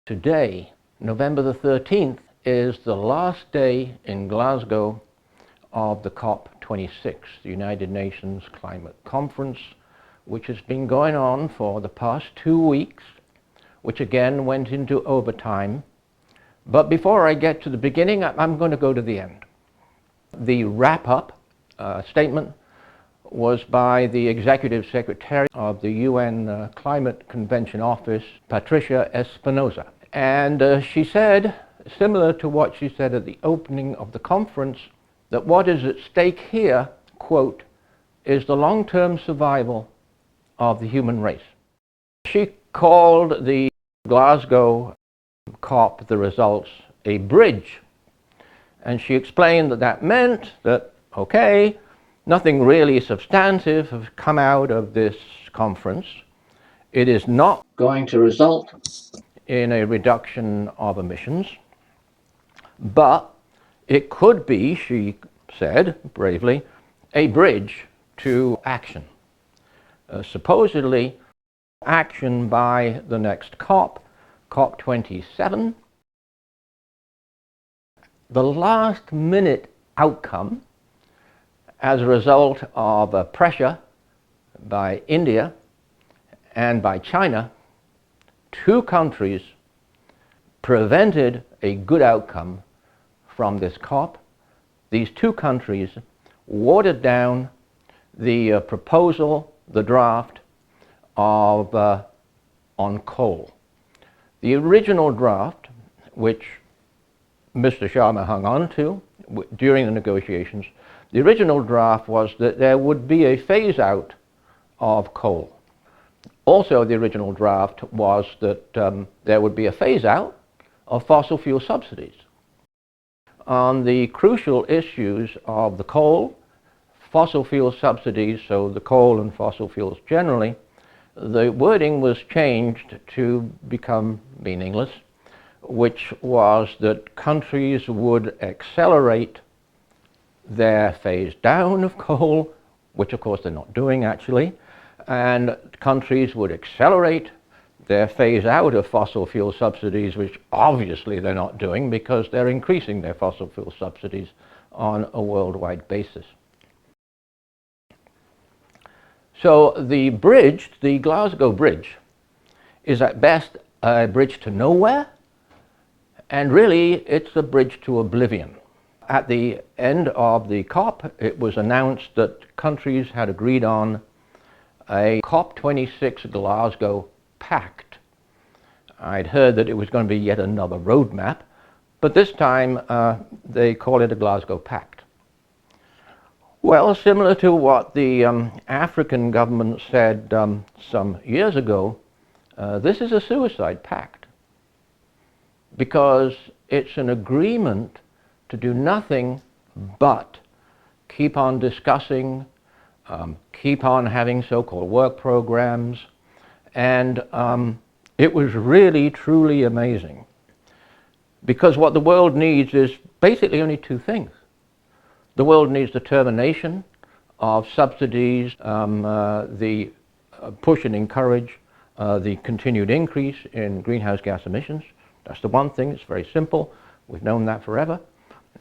Today, November the 13th, is the last day in Glasgow of the COP26, the United Nations Climate Conference, which has been going on for the past 2 weeks, which again went into overtime. But before I get to the beginning, I'm going to go to the end. The wrap-up statement was by the Executive Secretary of the UN Climate Convention Office, Patricia Espinosa. And she said, similar to what she said at the opening of the conference, that what is at stake here, quote, is the long-term survival of the human race. She called the Glasgow COP, the results, a bridge. And she explained that that meant that, okay, nothing really substantive has come out of this conference. It is not going to result in a reduction of emissions, but it could be, she said bravely, a bridge to action. Supposedly action by the next COP, COP27. The last minute outcome as a result of pressure by India and by China, two countries prevented a good outcome from this COP. These two countries watered down the proposal, the draft of on coal. The original draft, which Mr. Sharma hung on to during the negotiations, the original draft was that there would be a phase-out of coal. Also, the original draft was that there would be a phase-out of fossil fuel subsidies. On the crucial issues of the coal, fossil fuel subsidies, so the coal and fossil fuels generally, the wording was changed to become meaningless, which was that countries would accelerate their phase down of coal, which of course they're not doing actually, and countries would accelerate their phase out of fossil fuel subsidies, which obviously they're not doing because they're increasing their fossil fuel subsidies on a worldwide basis. So the bridge, the Glasgow Bridge, is at best a bridge to nowhere, and really it's a bridge to oblivion. At the end of the COP, it was announced that countries had agreed on a COP26 Glasgow Pact. I'd heard that it was going to be yet another roadmap, but this time they call it a Glasgow Pact. Well, similar to what the African government said some years ago, this is a suicide pact, because it's an agreement to do nothing but keep on discussing, keep on having so-called work programs, and it was really, truly amazing. Because what the world needs is basically only two things. The world needs the termination of subsidies, the push and encourage the continued increase in greenhouse gas emissions. That's the one thing. It's very simple. We've known that forever.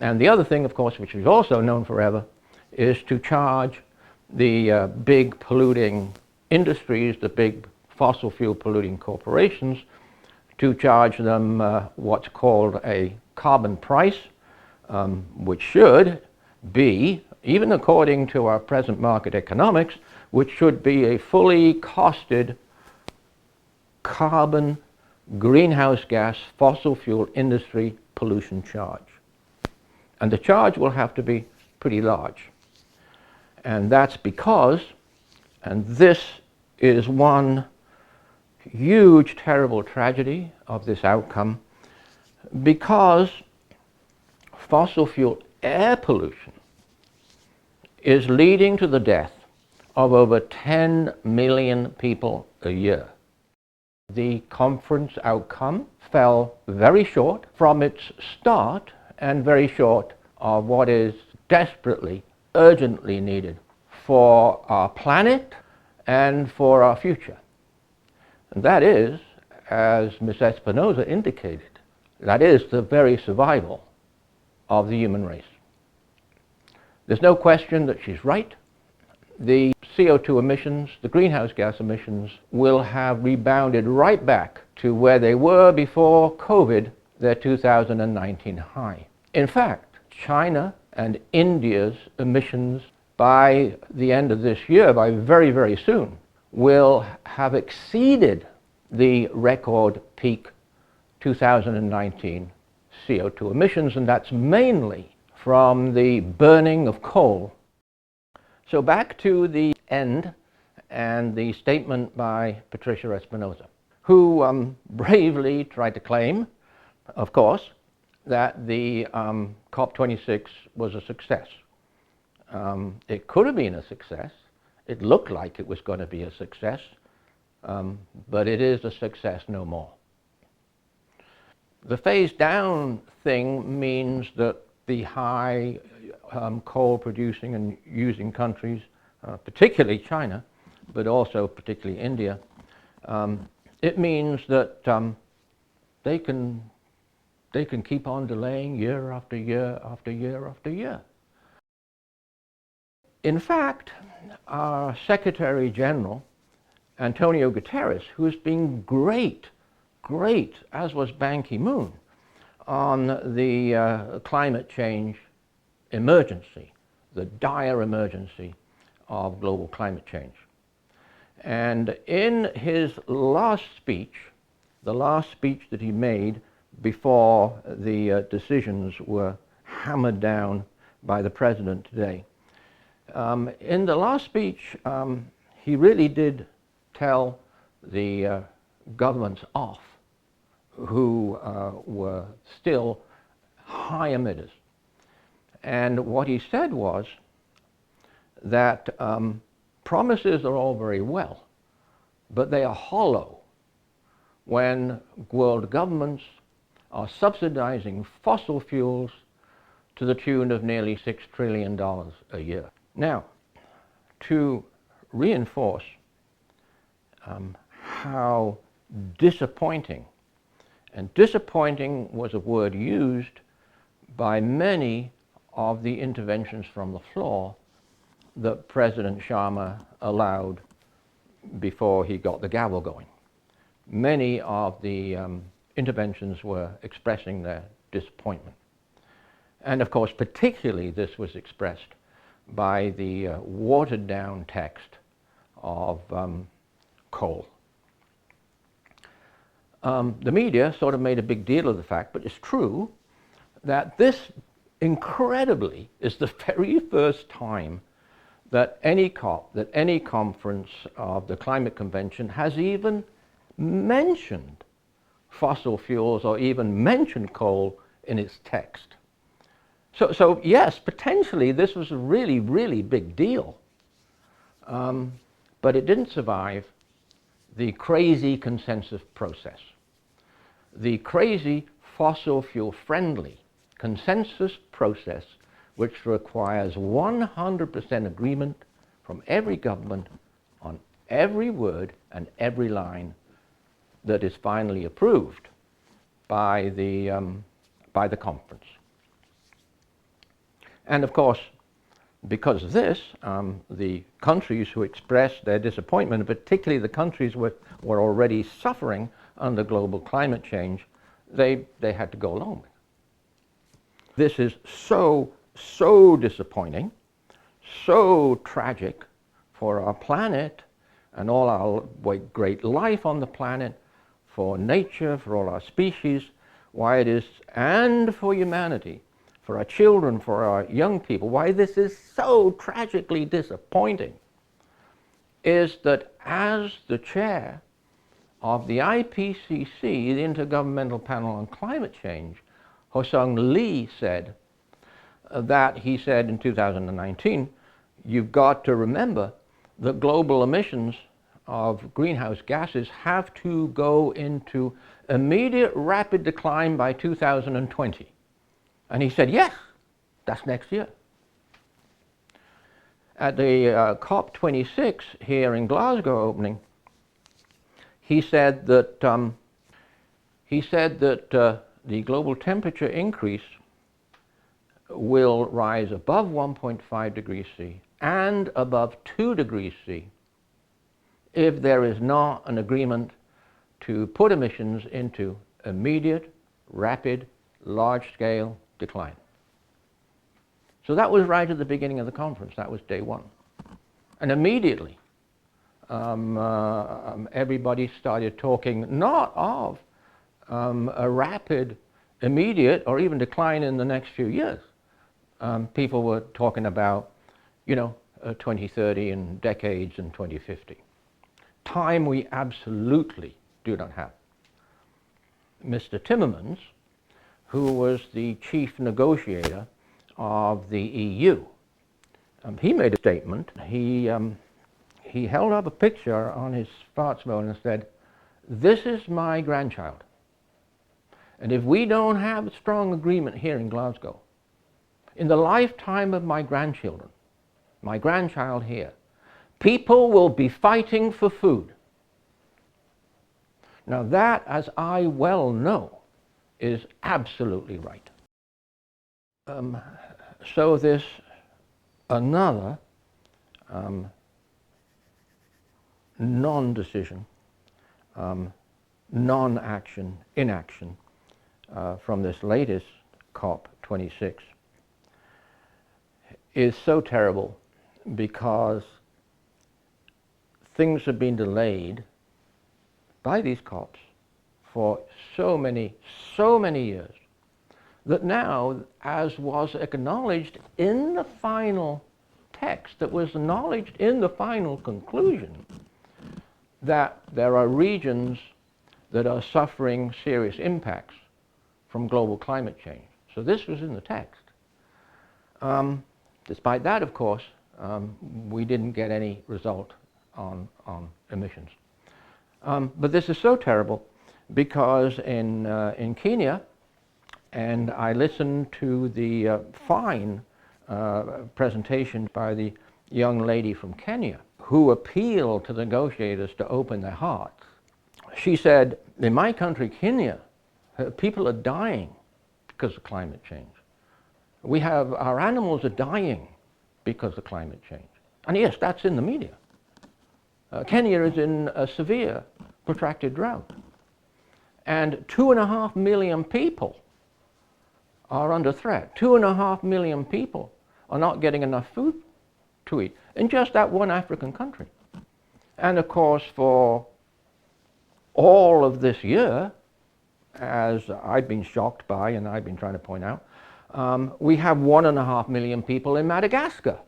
And the other thing, of course, which we've also known forever, is to charge the big polluting industries, the big fossil fuel polluting corporations, to charge them what's called a carbon price, which should be, even according to our present market economics, which should be a fully costed carbon greenhouse gas fossil fuel industry pollution charge. And the charge will have to be pretty large. And that's because, and this is one huge, terrible tragedy of this outcome, because fossil fuel air pollution is leading to the death of over 10 million people a year. The conference outcome fell very short from its start and very short of what is desperately, urgently needed for our planet and for our future. And that is as Ms. Espinosa indicated, that is the very survival of the human race. There's no question that she's right. The CO2 emissions, the greenhouse gas emissions, will have rebounded right back to where they were before COVID, their 2019 high. In fact, China and India's emissions by the end of this year, by very, very soon, will have exceeded the record peak 2019 CO2 emissions, and that's mainly from the burning of coal. So back to the end and the statement by Patricia Espinosa, who bravely tried to claim, of course, that the COP26 was a success. It could have been a success. It looked like it was going to be a success, but it is a success no more. The phase down thing means that the high coal producing and using countries, particularly China, but also particularly India, it means that they can keep on delaying year after year after year after year. In fact, our Secretary General, Antonio Guterres, who's been great, as was Ban Ki-moon, on the climate change emergency, the dire emergency of global climate change. And in his last speech, the last speech that he made before the decisions were hammered down by the president today, in the last speech, he really did tell the governments off who were still high emitters. And what he said was that promises are all very well, but they are hollow when world governments are subsidizing fossil fuels to the tune of nearly $6 trillion a year. Now, to reinforce how disappointing, and disappointing was a word used by many of the interventions from the floor that President Sharma allowed before he got the gavel going. Many of the interventions were expressing their disappointment. And of course, particularly this was expressed by the watered down text of coal. The media sort of made a big deal of the fact, but it's true, that this incredibly is the very first time that any COP, that any conference of the Climate Convention has even mentioned fossil fuels or even mentioned coal in its text. So yes, potentially this was a really, really big deal, but it didn't survive the crazy consensus process, the crazy fossil fuel friendly consensus process, which requires 100% agreement from every government on every word and every line that is finally approved by the conference. And of course, because of this, the countries who expressed their disappointment, particularly the countries which were already suffering under global climate change, they had to go along with it. This is so disappointing, so tragic for our planet and all our great life on the planet, for nature, for all our species, why it is, and for humanity, for our children, for our young people, why this is so tragically disappointing, is that as the chair of the IPCC, the Intergovernmental Panel on Climate Change, Ho-Sung Lee said that, he said in 2019, you've got to remember that global emissions of greenhouse gases have to go into immediate rapid decline by 2020. And he said, yes, that's next year. At the COP26 here in Glasgow opening, he said that He said that the global temperature increase will rise above 1.5 degrees C and above 2 degrees C if there is not an agreement to put emissions into immediate, rapid, large-scale decline. So that was right at the beginning of the conference. That was day one. And immediately, everybody started talking not of a rapid, immediate, or even decline in the next few years. People were talking about, 2030 and decades and 2050. Time we absolutely do not have. Mr. Timmermans, who was the chief negotiator of the EU, he made a statement. He held up a picture on his smartphone and said, "This is my grandchild. And if we don't have a strong agreement here in Glasgow, in the lifetime of my grandchildren, my grandchild here, people will be fighting for food." Now that, as I well know, is absolutely right. So this another non-decision, non-action, inaction from this latest COP26 is so terrible because things have been delayed by these COPs for so many years that now, as was acknowledged in the final text, that was acknowledged in the final conclusion, that there are regions that are suffering serious impacts from global climate change. So this was in the text. Despite that, of course, we didn't get any result on emissions. But this is so terrible because in Kenya, and I listened to the fine presentation by the young lady from Kenya who appealed to the negotiators to open their hearts. She said, in my country, Kenya, people are dying because of climate change. Our animals are dying because of climate change. And yes, that's in the media. Kenya is in a severe, protracted drought. And 2.5 million people are under threat. 2.5 million people are not getting enough food to eat in just that one African country. And of course, for all of this year, as I've been shocked by and I've been trying to point out, we have 1.5 million people in Madagascar.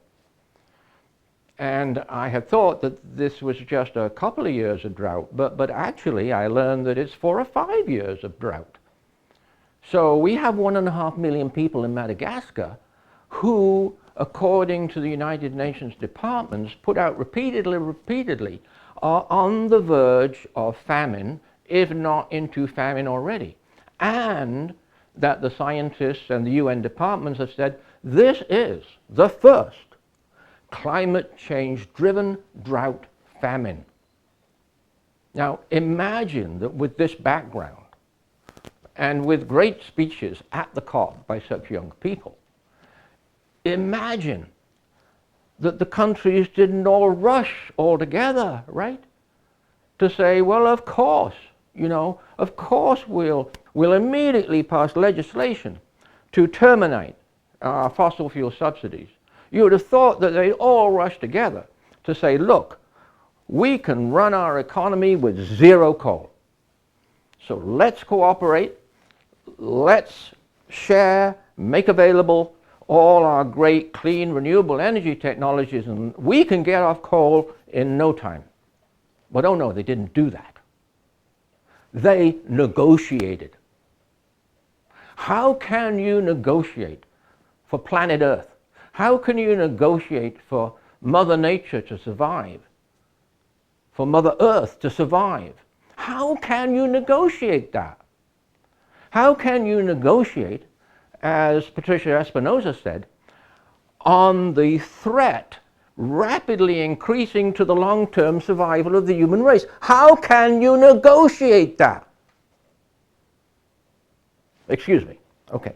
And I had thought that this was just a couple of years of drought, but actually I learned that it's 4 or 5 years of drought. So we have 1.5 million people in Madagascar who, according to the United Nations departments, put out repeatedly, are on the verge of famine, if not into famine already. And that the scientists and the UN departments have said, this is the first climate change-driven drought famine. Now imagine that with this background, and with great speeches at the COP by such young people, imagine that the countries didn't all rush all together, right? To say, well, of course, of course we'll immediately pass legislation to terminate fossil fuel subsidies. You would have thought that they all rushed together to say, look, we can run our economy with zero coal. So let's cooperate, let's share, make available all our great clean renewable energy technologies, and we can get off coal in no time. But oh no, they didn't do that. They negotiated. How can you negotiate for planet Earth? How can you negotiate for Mother Nature to survive? For Mother Earth to survive? How can you negotiate that? How can you negotiate, as Patricia Espinosa said, on the threat rapidly increasing to the long-term survival of the human race? How can you negotiate that? Excuse me. Okay,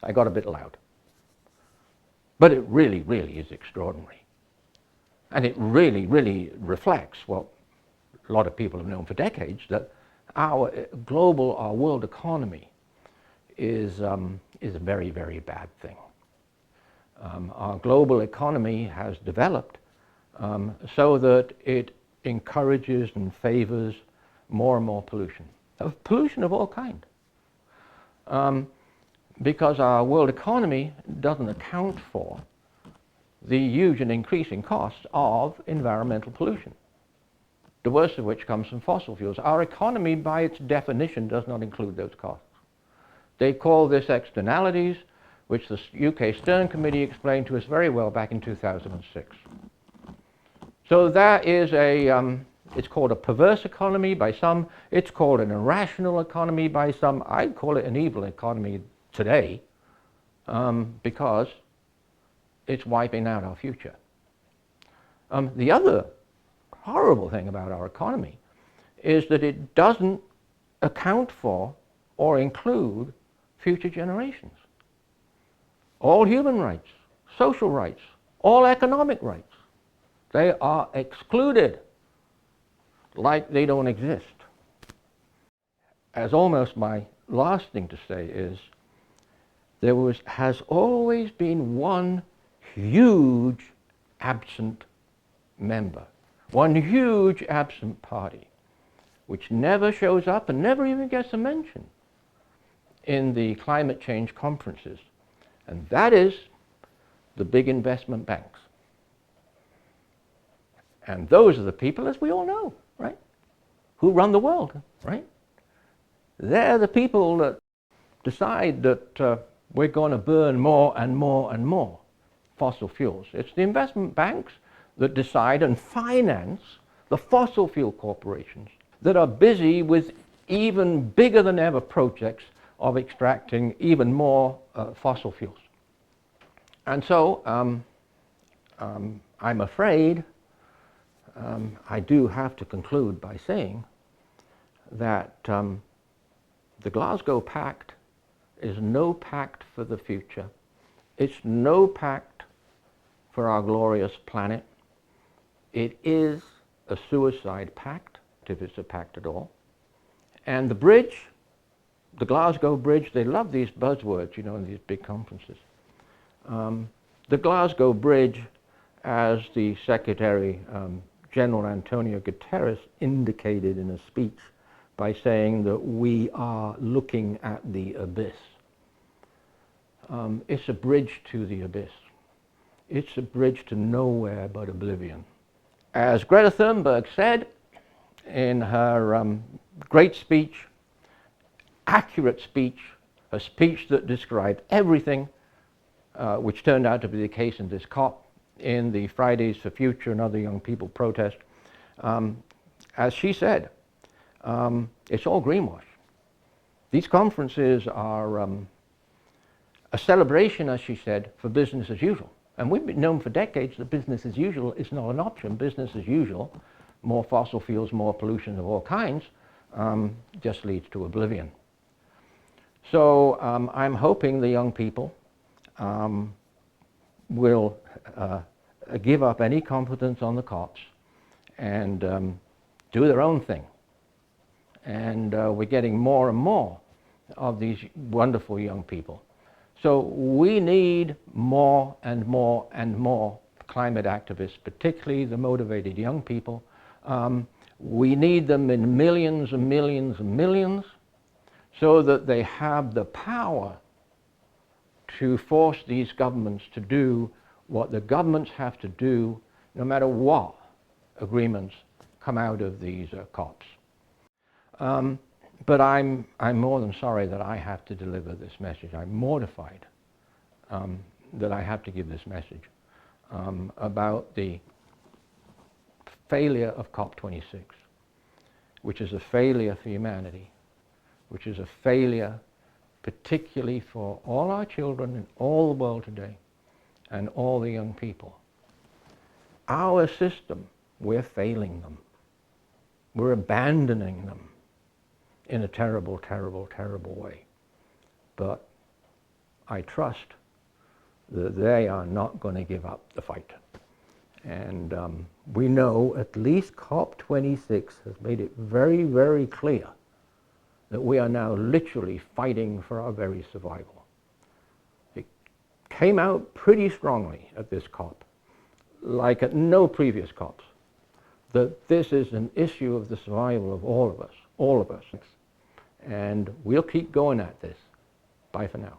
I got a bit loud. But it really, really is extraordinary. And it really, really reflects what a lot of people have known for decades, that our world economy is a very, very bad thing. Our global economy has developed so that it encourages and favors more and more pollution of all kinds. Because our world economy doesn't account for the huge and increasing costs of environmental pollution, the worst of which comes from fossil fuels. Our economy, by its definition, does not include those costs. They call this externalities, which the UK Stern Committee explained to us very well back in 2006. So that is it's called a perverse economy by some, it's called an irrational economy by some. I'd call it an evil economy today because it's wiping out our future. The other horrible thing about our economy is that it doesn't account for or include future generations. All human rights, social rights, all economic rights, they are excluded like they don't exist. As almost my last thing to say is, has always been one huge absent member, one huge absent party, which never shows up and never even gets a mention in the climate change conferences, and that is the big investment banks. And those are the people, as we all know, right, who run the world, right? They're the people that decide that we're going to burn more and more and more fossil fuels. It's the investment banks that decide and finance the fossil fuel corporations that are busy with even bigger than ever projects of extracting even more fossil fuels. And so I'm afraid I do have to conclude by saying that the Glasgow Pact is no pact for the future. It's no pact for our glorious planet. It is a suicide pact, if it's a pact at all. And the bridge, the Glasgow Bridge, they love these buzzwords, you know, in these big conferences. The Glasgow Bridge, as the Secretary General Antonio Guterres indicated in a speech by saying that we are looking at the abyss. It's a bridge to the abyss. It's a bridge to nowhere but oblivion. As Greta Thunberg said in her great speech, accurate speech, a speech that described everything, which turned out to be the case in this COP, in the Fridays for Future and other young people protest, as she said, it's all greenwash. These conferences are a celebration, as she said, for business as usual. And we've been known for decades that business as usual is not an option. Business as usual, more fossil fuels, more pollution of all kinds, just leads to oblivion. So I'm hoping the young people will give up any confidence on the COPs and do their own thing. And we're getting more and more of these wonderful young people. So we need more and more and more climate activists, particularly the motivated young people. We need them in millions and millions and millions so that they have the power to force these governments to do what the governments have to do, no matter what agreements come out of these COPs. But I'm more than sorry that I have to deliver this message. I'm mortified that I have to give this message about the failure of COP26, which is a failure for humanity, which is a failure particularly for all our children in all the world today and all the young people. Our system, we're failing them. We're abandoning them in a terrible, terrible, terrible way. but I trust that they are not going to give up the fight. And we know at least COP26 has made it very, very clear that we are now literally fighting for our very survival. It came out pretty strongly at this COP, like at no previous COPs, that this is an issue of the survival of all of us, all of us. And we'll keep going at this. Bye for now.